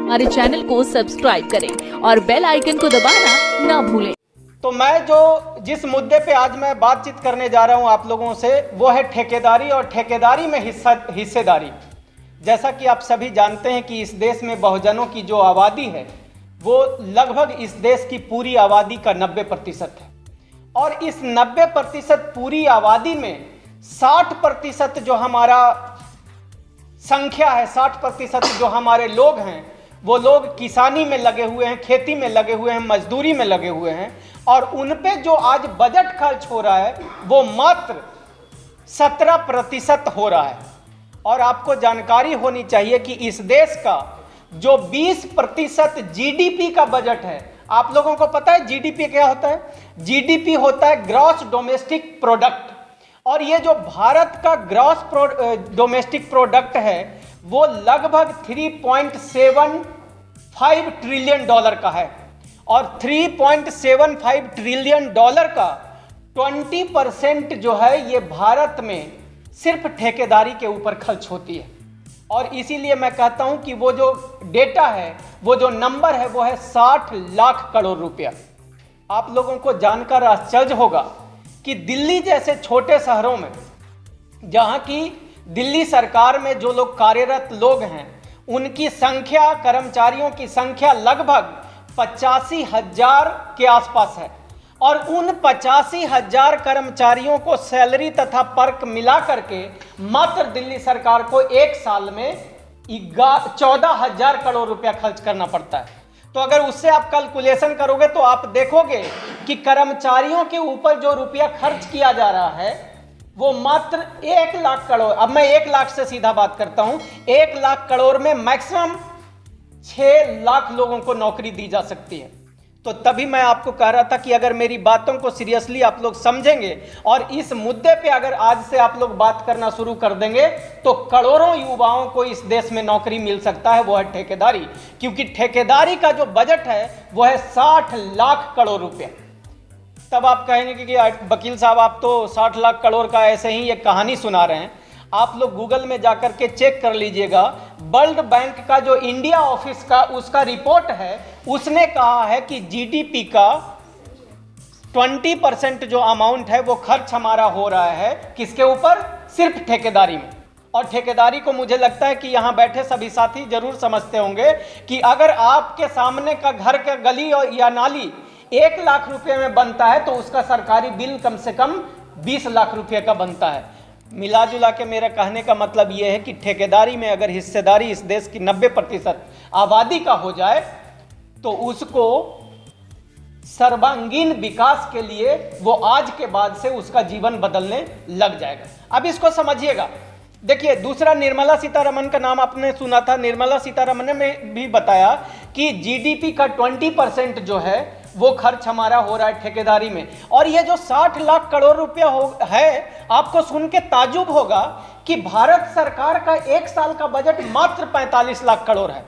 हमारे चैनल को सब्सक्राइब करें और बेल आइकन को दबाना ना भूलें। तो मैं जिस मुद्दे पे आज मैं बातचीत करने जा रहा हूं आप लोगों से, वो है ठेकेदारी और ठेकेदारी में हिस्सेदारी। जैसा कि आप सभी जानते हैं कि इस देश में बहुजनों की जो आबादी है वो लगभग इस देश की पूरी आबादी का 90% है, और इस 90% पूरी आबादी में 60% जो हमारा संख्या है, 60% जो हमारे लोग हैं, वो लोग किसानी में लगे हुए हैं, खेती में लगे हुए हैं, मजदूरी में लगे हुए हैं, और उन पे जो आज बजट खर्च हो रहा है वो मात्र 17% हो रहा है। और आपको जानकारी होनी चाहिए कि इस देश का जो 20% जीडीपी का बजट है, आप लोगों को पता है जीडीपी क्या होता है? जीडीपी होता है ग्रॉस डोमेस्टिक प्रोडक्ट, और ये जो भारत का ग्रॉस डोमेस्टिक प्रोडक्ट है वो लगभग 3.75 ट्रिलियन डॉलर का है, और 3.75 ट्रिलियन डॉलर का 20% जो है ये भारत में सिर्फ ठेकेदारी के ऊपर खर्च होती है। और इसीलिए मैं कहता हूं कि वो जो डेटा है, वो जो नंबर है, वो है 60 लाख करोड़ रुपया। आप लोगों को जानकर आश्चर्य होगा कि दिल्ली जैसे छोटे शहरों में, जहां की दिल्ली सरकार में जो लोग कार्यरत लोग हैं उनकी संख्या, कर्मचारियों की संख्या लगभग 85,000 के आसपास है, और उन 85,000 कर्मचारियों को सैलरी तथा पर्क मिला करके मात्र दिल्ली सरकार को एक साल में 14,000 करोड़ रुपया खर्च करना पड़ता है। तो अगर उससे आप कैलकुलेशन करोगे तो आप देखोगे कि कर्मचारियों के ऊपर जो रुपया खर्च किया जा रहा है वो मात्र 1 लाख करोड़। अब मैं 1 लाख से सीधा बात करता हूं। 1 लाख करोड़ में मैक्सिमम 6 लाख लोगों को नौकरी दी जा सकती है। तो तभी मैं आपको कह रहा था कि अगर मेरी बातों को सीरियसली आप लोग समझेंगे और इस मुद्दे पे अगर आज से आप लोग बात करना शुरू कर देंगे तो करोड़ों युवाओं को इस देश में नौकरी मिल सकता है। वो है ठेकेदारी, क्योंकि ठेकेदारी का जो बजट है वो है 60 लाख करोड़ रुपया। तब आप कहेंगे कि वकील साहब आप तो 60 लाख करोड़ का ऐसे ही एक कहानी सुना रहे हैं। आप लोग गूगल में जाकर के चेक कर लीजिएगा। वर्ल्ड बैंक का जो इंडिया ऑफिस का उसका रिपोर्ट है, उसने कहा है कि जीडीपी का 20% जो अमाउंट है वो खर्च हमारा हो रहा है किसके ऊपर? सिर्फ ठेकेदारी में। और ठेकेदारी को मुझे लगता है कि यहाँ बैठे सभी साथी जरूर समझते होंगे कि अगर आपके सामने का घर का गली या नाली 1 लाख रुपए में बनता है तो उसका सरकारी बिल कम से कम 20 लाख रुपए का बनता है। मिला जुला के मेरा कहने का मतलब यह है कि ठेकेदारी में अगर हिस्सेदारी इस देश की 90% आबादी का हो जाए तो उसको सर्वांगीण विकास के लिए वो आज के बाद से उसका जीवन बदलने लग जाएगा। अब इसको समझिएगा। देखिए, दूसरा निर्मला सीतारमण का नाम आपने सुना था। निर्मला सीतारमण ने भी बताया कि जीडीपी का 20% जो है वो खर्च हमारा हो रहा है ठेकेदारी में। और ये जो 60 लाख करोड़ रुपया है, आपको सुन के ताजुब होगा कि भारत सरकार का एक साल का बजट मात्र 45 लाख करोड़ है।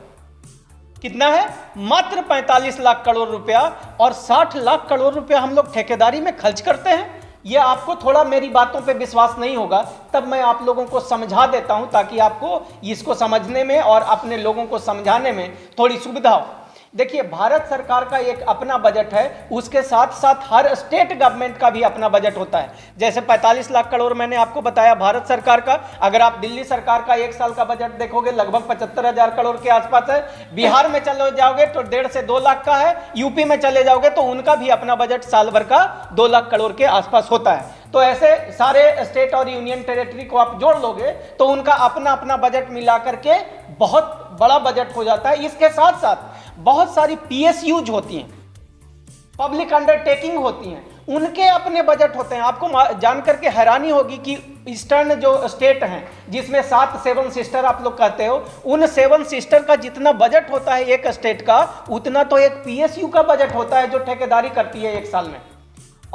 कितना है? मात्र 45 लाख करोड़ रुपया, और 60 लाख करोड़ रुपया हम लोग ठेकेदारी में खर्च करते हैं। ये आपको थोड़ा मेरी बातों पे विश्वास नहीं होगा, तब मैं आप लोगों को समझा देता हूं ताकि आपको इसको समझने में और अपने लोगों को समझाने में थोड़ी सुविधा हो। देखिए, भारत सरकार का एक अपना बजट है, उसके साथ साथ हर स्टेट गवर्नमेंट का भी अपना बजट होता है। जैसे 45 लाख करोड़ मैंने आपको बताया भारत सरकार का। अगर आप दिल्ली सरकार का एक साल का बजट देखोगे लगभग 75,000 करोड़ के आसपास है। बिहार में चले जाओगे तो 1.5 से 2 लाख का है। यूपी में चले जाओगे तो उनका भी अपना बजट साल भर का 2 लाख करोड़ के आसपास होता है। तो ऐसे सारे स्टेट और यूनियन टेरिटरी को आप जोड़ लोगे तो उनका अपना अपना बजट मिला करके बहुत बड़ा बजट हो जाता है। इसके साथ साथ बहुत सारी पीएसयूज होती हैं, पब्लिक अंडरटेकिंग होती हैं, उनके अपने बजट होते हैं। आपको जानकर के हैरानी होगी कि ईस्टर्न जो स्टेट हैं जिसमें 7 सिस्टर आप लोग कहते हो, उन 7 सिस्टर का जितना बजट होता है एक स्टेट का, उतना तो एक पीएसयू का बजट होता है जो ठेकेदारी करती है एक साल में।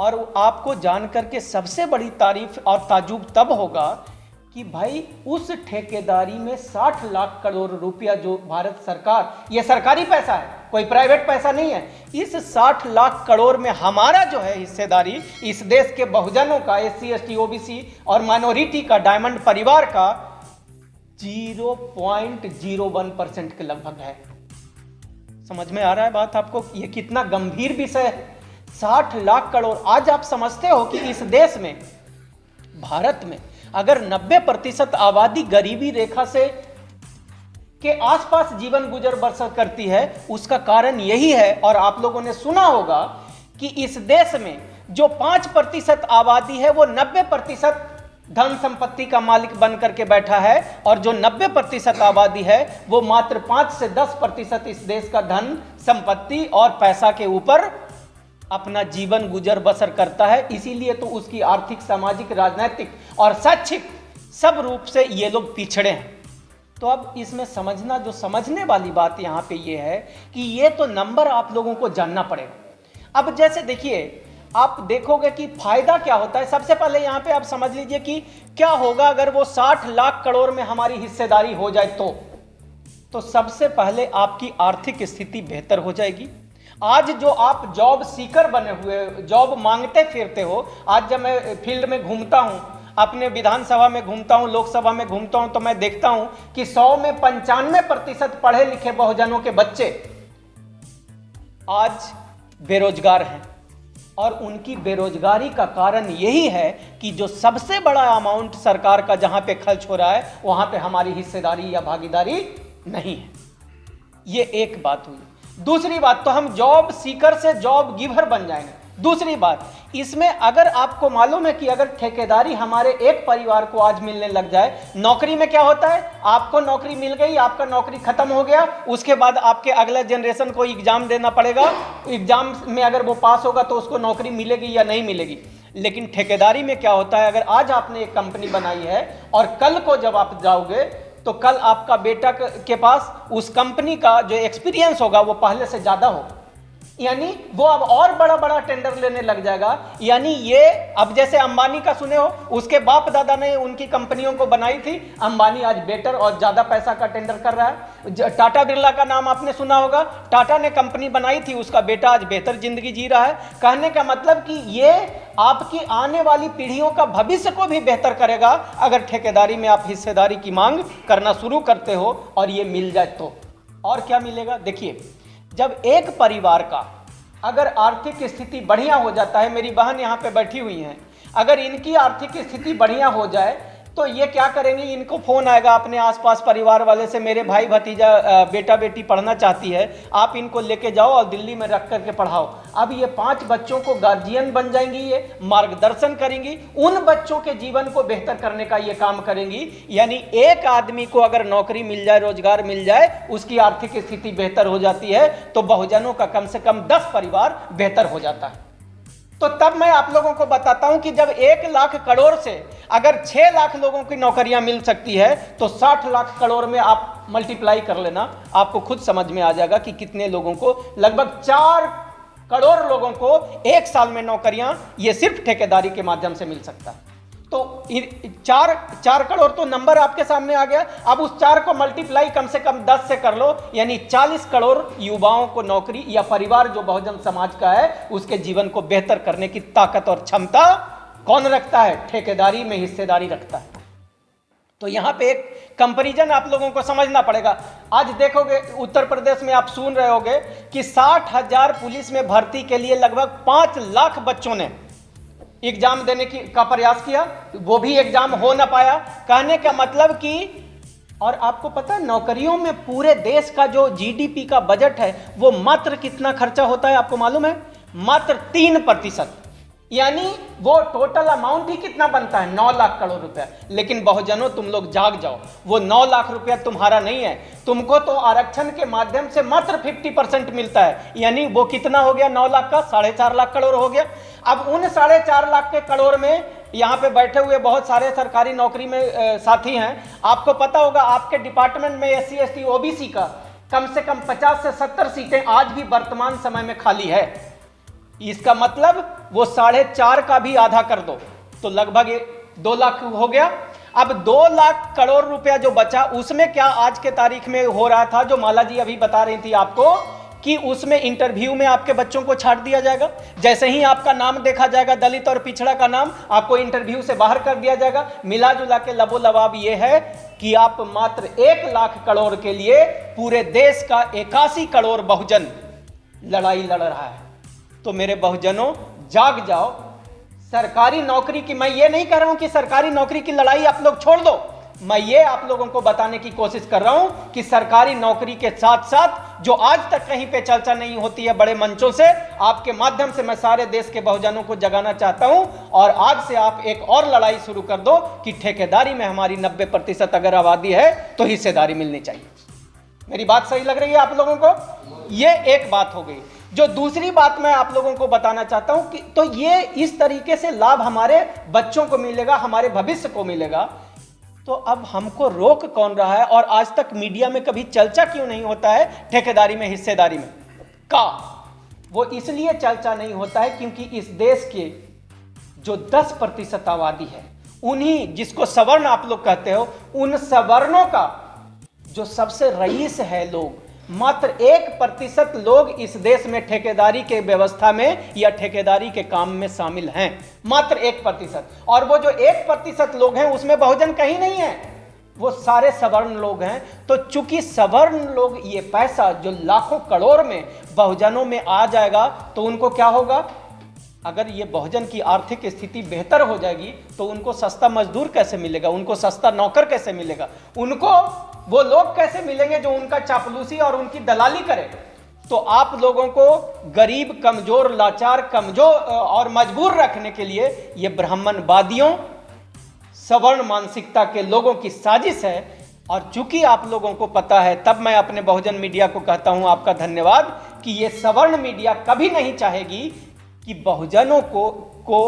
और आपको जानकर के सबसे बड़ी तारीफ और ताजुब तब होगा कि भाई उस ठेकेदारी में 60 लाख करोड़ रुपया जो भारत सरकार, ये सरकारी पैसा है, कोई प्राइवेट पैसा नहीं है, इस 60 लाख करोड़ में हमारा जो है हिस्सेदारी इस देश के बहुजनों का, एससी एसटी ओबीसी और माइनॉरिटी का, डायमंड परिवार का 0.01% के लगभग है। समझ में आ रहा है बात आपको? ये कितना गंभीर विषय है। 60 लाख करोड़। आज आप समझते हो कि इस देश में, भारत में, अगर 90% आबादी गरीबी रेखा से के आसपास जीवन गुजर बसर करती है, उसका कारण यही है। और आप लोगों ने सुना होगा कि इस देश में जो 5% आबादी है वो 90% धन संपत्ति का मालिक बन करके बैठा है, और जो 90% आबादी है वो मात्र 5 से 10% इस देश का धन संपत्ति और पैसा के ऊपर अपना जीवन गुजर बसर करता है। इसीलिए तो उसकी आर्थिक, सामाजिक, राजनीतिक और शैक्षिक सब रूप से ये लोग पिछड़े हैं। तो अब इसमें समझना, जो समझने वाली बात यहाँ पे ये है कि ये तो नंबर आप लोगों को जानना पड़ेगा। अब जैसे देखिए, आप देखोगे कि फायदा क्या होता है। सबसे पहले यहाँ पे आप समझ लीजिए कि क्या होगा अगर वो 60 लाख करोड़ में हमारी हिस्सेदारी हो जाए तो सबसे पहले आपकी आर्थिक स्थिति बेहतर हो जाएगी। आज जो आप जॉब सीकर बने हुए, जॉब मांगते फिरते हो, आज जब मैं फील्ड में घूमता हूं, अपने विधानसभा में घूमता हूं, लोकसभा में घूमता हूं, तो मैं देखता हूं कि 100 में 95% पढ़े लिखे बहुजनों के बच्चे आज बेरोजगार हैं। और उनकी बेरोजगारी का कारण यही है कि जो सबसे बड़ा अमाउंट सरकार का जहां पे खर्च हो रहा है, वहां पे हमारी हिस्सेदारी या भागीदारी नहीं है। ये एक बात हुई। दूसरी बात, तो हम जॉब सीकर से जॉब गिवर बन जाएंगे। दूसरी बात, इसमें अगर आपको मालूम है कि अगर ठेकेदारी हमारे एक परिवार को आज मिलने लग जाए, नौकरी में क्या होता है, आपको नौकरी मिल गई, आपका नौकरी खत्म हो गया, उसके बाद आपके अगले जनरेशन को एग्जाम देना पड़ेगा। एग्जाम में अगर वो पास होगा तो उसको नौकरी मिलेगी या नहीं मिलेगी। लेकिन ठेकेदारी में क्या होता है, अगर आज आपने एक कंपनी बनाई है और कल को जब आप जाओगे तो कल आपका बेटा के पास उस कंपनी का जो एक्सपीरियंस होगा वो पहले से ज्यादा होगा, यानी वो अब और बड़ा बड़ा टेंडर लेने लग जाएगा। यानी ये अब जैसे अंबानी का सुने हो, उसके बाप दादा ने उनकी कंपनियों को बनाई थी, अंबानी आज बेटर और ज्यादा पैसा का टेंडर कर रहा है। टाटा बिरला का नाम आपने सुना होगा, टाटा ने कंपनी बनाई थी, उसका बेटा आज बेहतर जिंदगी जी रहा है। कहने का मतलब कि ये आपकी आने वाली पीढ़ियों का भविष्य को भी बेहतर करेगा अगर ठेकेदारी में आप हिस्सेदारी की मांग करना शुरू करते हो और ये मिल जाए तो। और क्या मिलेगा, देखिए, जब एक परिवार का अगर आर्थिक स्थिति बढ़िया हो जाता है, मेरी बहन यहाँ पे बैठी हुई हैं, अगर इनकी आर्थिक स्थिति बढ़िया हो जाए तो ये क्या करेंगे, इनको फोन आएगा अपने आसपास परिवार वाले से, मेरे भाई भतीजा बेटा बेटी पढ़ना चाहती है, आप इनको लेके जाओ और दिल्ली में रख करके पढ़ाओ। अब ये 5 बच्चों को गार्जियन बन जाएंगी, ये मार्गदर्शन करेंगी, उन बच्चों के जीवन को बेहतर करने का ये काम करेंगी। यानी एक आदमी को अगर नौकरी मिल जाए, रोजगार मिल जाए, उसकी आर्थिक स्थिति बेहतर हो जाती है, तो बहुजनों का कम से कम 10 परिवार बेहतर हो जाता है। तो तब मैं आप लोगों को बताता हूं कि जब 1 लाख करोड़ से अगर 6 लाख लोगों की नौकरियां मिल सकती है, तो 60 लाख करोड़ में आप मल्टीप्लाई कर लेना, आपको खुद समझ में आ जाएगा कि कितने लोगों को, लगभग 4 करोड़ लोगों को 1 साल में नौकरियां ये सिर्फ ठेकेदारी के माध्यम से मिल सकता है। तो 4 करोड़ तो नंबर आपके सामने आ गया। अब उस 4 को मल्टीप्लाई कम से कम 10 से कर लो, यानी 40 करोड़ युवाओं को नौकरी, या परिवार जो बहुजन समाज का है उसके जीवन को बेहतर करने की ताकत और क्षमता कौन रखता है, ठेकेदारी में हिस्सेदारी रखता है। तो यहां पे एक कंपैरिजन आप लोगों को समझना पड़ेगा। आज देखोगे उत्तर प्रदेश में आप सुन रहे होगे कि 60,000 पुलिस में भर्ती के लिए लगभग 5 लाख बच्चों ने एग्जाम देने का प्रयास किया, वो भी एग्जाम हो ना पाया। कहने का मतलब कि, और आपको पता है नौकरियों में पूरे देश का जो जीडीपी का बजट है वो मात्र कितना खर्चा होता है, आपको मालूम है? मात्र 3%। यानी वो टोटल अमाउंट ही कितना बनता है, 9 लाख करोड़ रुपया। लेकिन बहुजनों तुम लोग जाग जाओ, वो 9 लाख रुपया तुम्हारा नहीं है, तुमको तो आरक्षण के माध्यम से मात्र 50% मिलता है। यानी वो कितना हो गया, 9 लाख का 4.5 लाख करोड़ हो गया। अब उन 4.5 लाख के करोड़ में यहाँ पे बैठे हुए बहुत सारे सरकारी नौकरी में साथी हैं, आपको पता होगा आपके डिपार्टमेंट में SC ST OBC का कम से कम 50 से 70 सीटें आज भी वर्तमान समय में खाली है। इसका मतलब वो 4.5 का भी आधा कर दो तो लगभग 2 लाख हो गया। अब 2 लाख करोड़ रुपया जो बचा, उसमें क्या आज के तारीख में हो रहा था, जो माला जी अभी बता रही थी आपको, कि उसमें इंटरव्यू में आपके बच्चों को छाट दिया जाएगा। जैसे ही आपका नाम देखा जाएगा, दलित और पिछड़ा का नाम, आपको इंटरव्यू से बाहर कर दिया जाएगा। मिला जुला के लबो लबाब ये है कि आप मात्र 1 लाख करोड़ के लिए पूरे देश का 81 करोड़ बहुजन लड़ाई लड़ रहा है। तो मेरे बहुजनों, जाग जाओ। सरकारी नौकरी की, मैं ये नहीं कह रहा हूं कि सरकारी नौकरी की लड़ाई आप लोग छोड़ दो, मैं ये आप लोगों को बताने की कोशिश कर रहा हूं कि सरकारी नौकरी के साथ साथ जो आज तक कहीं पे चर्चा नहीं होती है बड़े मंचों से, आपके माध्यम से मैं सारे देश के बहुजनों को जगाना चाहता हूं। और आज से आप एक और लड़ाई शुरू कर दो कि ठेकेदारी में हमारी 90% अगर आबादी है तो हिस्सेदारी मिलनी चाहिए। मेरी बात सही लग रही है आप लोगों को? ये एक बात हो गई। जो दूसरी बात मैं आप लोगों को बताना चाहता हूं कि तो ये इस तरीके से लाभ हमारे बच्चों को मिलेगा, हमारे भविष्य को मिलेगा। तो अब हमको रोक कौन रहा है? और आज तक मीडिया में कभी चर्चा क्यों नहीं होता है ठेकेदारी में, हिस्सेदारी में का? वो इसलिए चर्चा नहीं होता है क्योंकि इस देश के जो 10% आबादी है, उन्हीं, जिसको सवर्ण आप लोग कहते हो, उन सवर्णों का जो सबसे रईस है लोग, मात्र 1% लोग इस देश में ठेकेदारी के व्यवस्था में या ठेकेदारी के काम में शामिल हैं, मात्र 1%। और वो जो 1% लोग हैं उसमें बहुजन कहीं नहीं है, वो सारे सवर्ण लोग हैं। तो चूंकि सवर्ण लोग ये पैसा जो लाखों करोड़ में बहुजनों में आ जाएगा, तो उनको क्या होगा? अगर ये बहुजन की आर्थिक स्थिति बेहतर हो जाएगी तो उनको सस्ता मजदूर कैसे मिलेगा, उनको सस्ता नौकर कैसे मिलेगा, उनको वो लोग कैसे मिलेंगे जो उनका चापलूसी और उनकी दलाली करे? तो आप लोगों को गरीब, कमजोर, लाचार, कमजोर और मजबूर रखने के लिए ये ब्राह्मणवादियों, सवर्ण मानसिकता के लोगों की साजिश है। और चूंकि आप लोगों को पता है, तब मैं अपने बहुजन मीडिया को कहता हूं आपका धन्यवाद कि ये सवर्ण मीडिया कभी नहीं चाहेगी कि बहुजनों को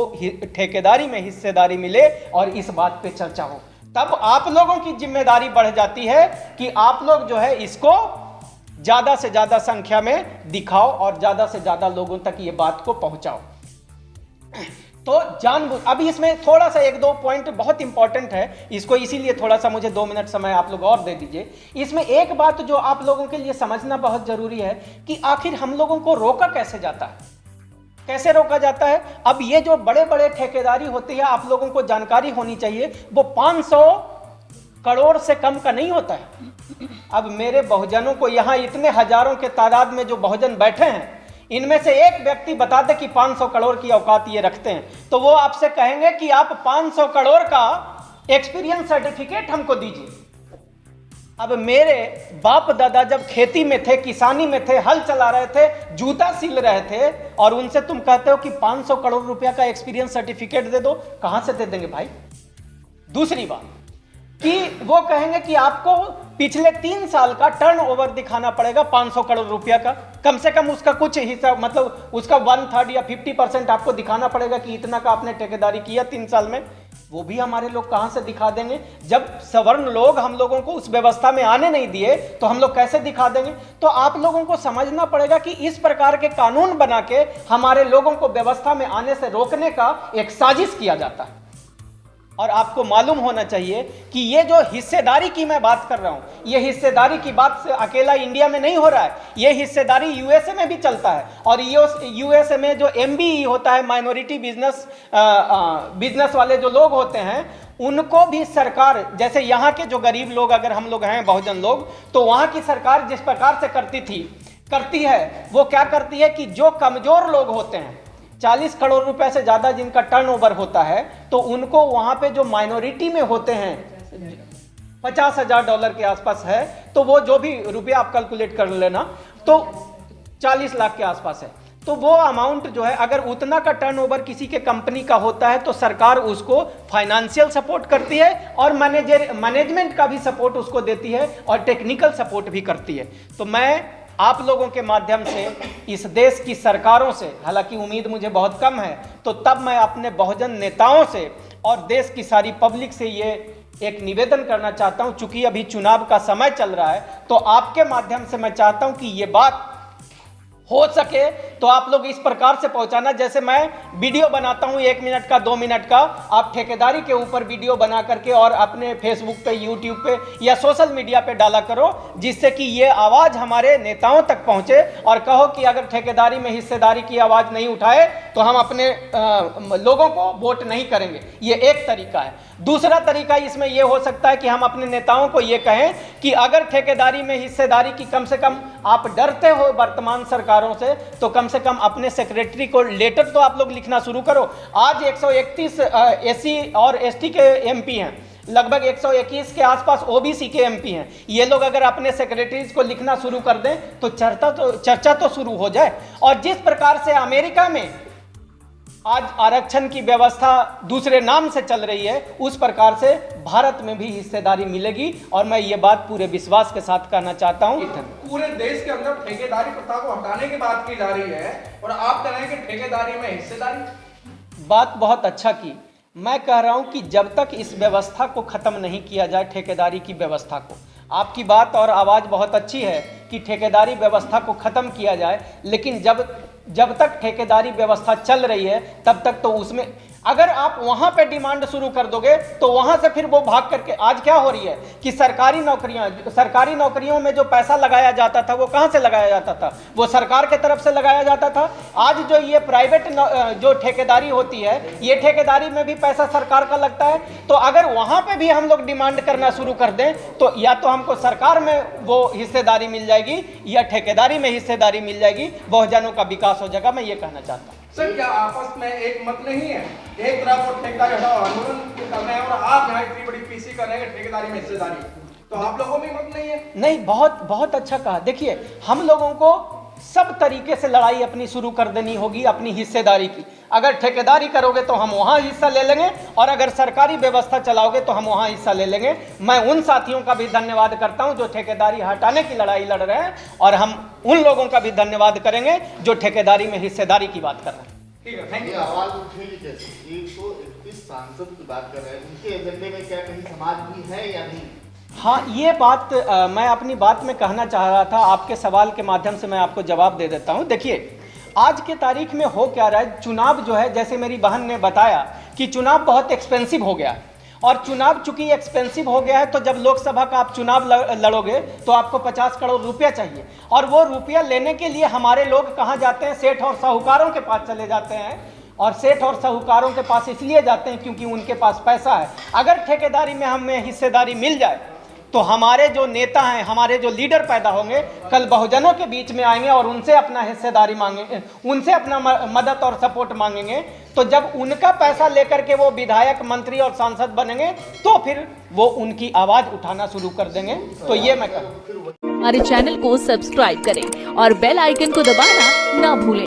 ठेकेदारी में हिस्सेदारी मिले और इस बात पे चर्चा हो। तब आप लोगों की जिम्मेदारी बढ़ जाती है कि आप लोग जो है इसको ज्यादा से ज्यादा संख्या में दिखाओ और ज्यादा से ज्यादा लोगों तक ये बात को पहुंचाओ। तो अभी इसमें थोड़ा सा 1-2 पॉइंट बहुत इंपॉर्टेंट है, इसको इसीलिए थोड़ा सा मुझे 2 मिनट समय आप लोग और दे दीजिए। इसमें एक बात जो आप लोगों के लिए समझना बहुत जरूरी है कि आखिर हम लोगों को रोका कैसे जाता है, कैसे रोका जाता है। अब ये जो बड़े बड़े ठेकेदारी होती है, आप लोगों को जानकारी होनी चाहिए, वो 500 करोड़ से कम का नहीं होता है। अब मेरे बहुजनों को यहाँ इतने हजारों के तादाद में जो बहुजन बैठे हैं, इनमें से एक व्यक्ति बता दे कि 500 करोड़ की औकात ये रखते हैं, तो वो आपसे कहेंगे कि आप 500 करोड़ का एक्सपीरियंस सर्टिफिकेट हमको दीजिए। अब मेरे बाप दादा जब खेती में थे, किसानी में थे, हल चला रहे थे, जूता सिल रहे थे, और उनसे तुम कहते हो कि 500 करोड़ रुपया का एक्सपीरियंस सर्टिफिकेट दे दो, कहां से दे देंगे भाई? दूसरी बात कि वो कहेंगे कि आपको पिछले 3 साल का टर्नओवर दिखाना पड़ेगा 500 करोड़ रुपया का, कम से कम उसका कुछ हिस्सा, मतलब उसका 1/3 या 50% आपको दिखाना पड़ेगा कि इतना का आपने ठेकेदारी किया 3 साल में। वो भी हमारे लोग कहां से दिखा देंगे? जब सवर्ण लोग हम लोगों को उस व्यवस्था में आने नहीं दिए तो हम लोग कैसे दिखा देंगे? तो आप लोगों को समझना पड़ेगा कि इस प्रकार के कानून बना के हमारे लोगों को व्यवस्था में आने से रोकने का एक साजिश किया जाता है। और आपको मालूम होना चाहिए कि ये जो हिस्सेदारी की मैं बात कर रहा हूं, ये हिस्सेदारी की बात से अकेला इंडिया में नहीं हो रहा है, ये हिस्सेदारी यूएसए में भी चलता है। और यूएसए में जो एमबीई होता है, माइनॉरिटी बिजनेस वाले जो लोग होते हैं, उनको भी सरकार, जैसे यहाँ के जो गरीब लोग, अगर हम लोग हैं बहुजन लोग, तो वहाँ की सरकार जिस प्रकार से करती है, वो क्या करती है कि जो कमजोर लोग होते हैं, 40 करोड़ रुपए से ज्यादा जिनका टर्नओवर होता है, तो उनको वहां पे जो माइनॉरिटी में होते हैं, $50,000 के आसपास है, तो वो जो भी रुपया आप कैलकुलेट कर लेना, तो 40 लाख के आसपास है। तो वो अमाउंट जो है, अगर उतना का टर्नओवर किसी के कंपनी का होता है, तो सरकार उसको फाइनेंशियल सपोर्ट करती है और मैनेजमेंट का भी सपोर्ट उसको देती है और टेक्निकल सपोर्ट भी करती है। तो मैं आप लोगों के माध्यम से इस देश की सरकारों से, हालांकि उम्मीद मुझे बहुत कम है, तो तब मैं अपने बहुजन नेताओं से और देश की सारी पब्लिक से ये एक निवेदन करना चाहता हूं, चूंकि अभी चुनाव का समय चल रहा है, तो आपके माध्यम से मैं चाहता हूं कि ये बात हो सके तो आप लोग इस प्रकार से पहुंचाना, जैसे मैं वीडियो बनाता हूं 1 मिनट का 2 मिनट का, आप ठेकेदारी के ऊपर वीडियो बना करके और अपने फेसबुक पे, यूट्यूब पे या सोशल मीडिया पे डाला करो, जिससे कि ये आवाज़ हमारे नेताओं तक पहुंचे और कहो कि अगर ठेकेदारी में हिस्सेदारी की आवाज़ नहीं उठाए तो हम अपने लोगों को वोट नहीं करेंगे। ये एक तरीका है। दूसरा तरीका इसमें यह हो सकता है कि हम अपने नेताओं को ये कहें कि अगर ठेकेदारी में हिस्सेदारी की कम से कम आप डरते हो वर्तमान सरकारों से, तो कम से कम अपने सेक्रेटरी को लेटर तो आप लोग लिखना शुरू करो। आज 131 एससी और एसटी के एमपी हैं, लगभग 121 के आसपास ओबीसी के एमपी हैं। ये लोग अगर अपने सेक्रेटरीज को लिखना शुरू कर दें तो चर्चा तो शुरू हो जाए। और जिस प्रकार से अमेरिका में आज आरक्षण की व्यवस्था दूसरे नाम से चल रही है, उस प्रकार से भारत में भी हिस्सेदारी मिलेगी। और मैं ये बात पूरे विश्वास के साथ कहना चाहता हूँ। पूरे देश के अंदर ठेकेदारी प्रथा को हटाने की बात की जा रही है और आप कह रहे हैं कि ठेकेदारी में हिस्सेदारी। बात बहुत अच्छा की। मैं कह रहा हूं कि जब तक इस व्यवस्था को ख़त्म नहीं किया जाए, ठेकेदारी की व्यवस्था को, आपकी बात और आवाज़ बहुत अच्छी है कि ठेकेदारी व्यवस्था को ख़त्म किया जाए, लेकिन जब तक ठेकेदारी व्यवस्था चल रही है तब तक तो उसमें अगर आप वहाँ पे डिमांड शुरू कर दोगे तो वहाँ से फिर वो भाग करके, आज क्या हो रही है कि सरकारी नौकरियों में जो पैसा लगाया जाता था वो कहाँ से लगाया जाता था? वो सरकार के तरफ से लगाया जाता था। आज जो ये प्राइवेट जो ठेकेदारी होती है, ये ठेकेदारी में भी पैसा सरकार का लगता है। तो अगर वहाँ पे भी हम लोग डिमांड करना शुरू कर दें तो या तो हमको सरकार में वो हिस्सेदारी मिल जाएगी या ठेकेदारी में हिस्सेदारी मिल जाएगी, बहुजनों का विकास हो जाएगा। मैं ये कहना चाहता हूँ। सर, क्या आपस में एक मत नहीं है? एक तरफ वो ठेकेदारी हटाओ आंदोलन कर रहे हैं और आप यहाँ इतनी बड़ी पीसी कर रहे हैं ठेकेदारी में हिस्सेदारी, तो आप लोगों में मत नहीं है? नहीं, बहुत अच्छा कहा। देखिए, हम लोगों को सब तरीके से लड़ाई अपनी शुरू कर देनी होगी अपनी हिस्सेदारी की। अगर ठेकेदारी करोगे तो हम वहाँ हिस्सा ले लेंगे और अगर सरकारी व्यवस्था चलाओगे तो हम वहाँ हिस्सा ले लेंगे। मैं उन साथियों का भी धन्यवाद करता हूँ जो ठेकेदारी हटाने की लड़ाई लड़ रहे हैं, और हम उन लोगों का भी धन्यवाद करेंगे जो ठेकेदारी में हिस्सेदारी की बात कर रहे हैं। ठीक है, थैंक यू। आवाज उठेगी कैसे? 131 सांसद की बात कर रहे हैं, उनके एजेंडे में क्या कहीं समाज भी है या नहीं? हाँ, ये बात मैं अपनी बात में कहना चाह रहा था। आपके सवाल के माध्यम से मैं आपको जवाब दे देता हूँ। देखिए, आज के तारीख में हो क्या रहा है, चुनाव जो है, जैसे मेरी बहन ने बताया कि चुनाव बहुत एक्सपेंसिव हो गया है। और चुनाव चूंकि एक्सपेंसिव हो गया है तो जब लोकसभा का आप चुनाव लड़ोगे तो आपको 50 करोड़ रुपया चाहिए, और वो रुपया लेने के लिए हमारे लोग कहाँ जाते हैं? सेठ और साहूकारों के पास चले जाते हैं। और सेठ और साहूकारों के पास इसलिए जाते हैं क्योंकि उनके पास पैसा है। अगर ठेकेदारी में हमें हिस्सेदारी मिल जाए तो हमारे जो नेता हैं, हमारे जो लीडर पैदा होंगे, कल बहुजनों के बीच में आएंगे और उनसे अपना हिस्सेदारी मांगेंगे, उनसे अपना मदद और सपोर्ट मांगेंगे। तो जब उनका पैसा लेकर के वो विधायक, मंत्री और सांसद बनेंगे तो फिर वो उनकी आवाज़ उठाना शुरू कर देंगे। तो ये मैं कहूँ। हमारे चैनल को सब्सक्राइब करें और बेल आइकन को दबाना ना भूलें।